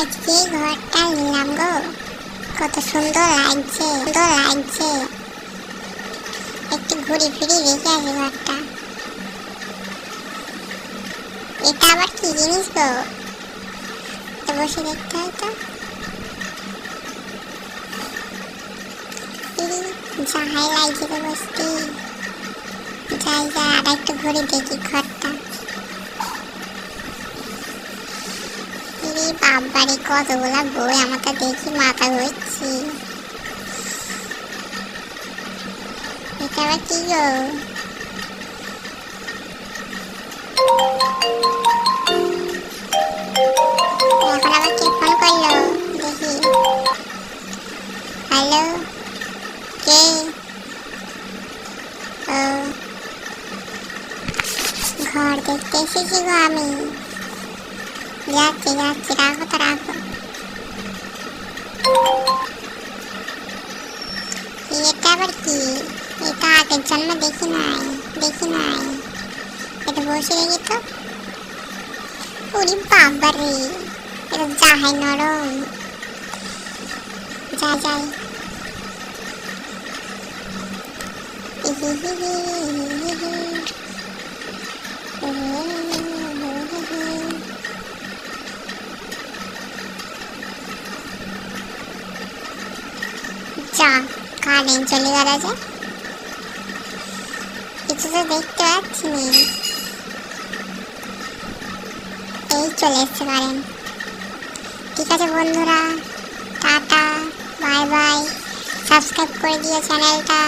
আজকে ঘরটা নিলাম গো, কত সুন্দর লাগছে। একটু ঘুরি ফিরি দেখে আসি ঘরটা। এটা আবার কি জিনিস গো? বসে দেখতে হয় তো। যাহাই লাগছে তো বসতে। যাই আর একটু ঘুরে দেখি ঘরটা। বাবারে কতগুলা বই, আমাকে দেখি মাথা ঘুরছি। এটা আবার কি গো? এখন আবার কে ফোন করলো দেখি। হ্যালো, কে? ও, ঘর দেখতে এসেছি গো আমি। যাচ্ছি, রাখো তো রাখো। এটা আবার কি? এটা আগের জন্ম দেখি নাই। এটা বসে দেখি তো। ওরে বাবারে, এটা যাহাই নরম। যাই। যা, কারেন্ট চলে গেল যে, কিছু তো দেখতে পাচ্ছি না। এই চলে এসছে কারেন্ট। ঠিক আছে বন্ধুরা, টাটা, বাই বাই। সাবস্ক্রাইব করে দিও চ্যানেলটা।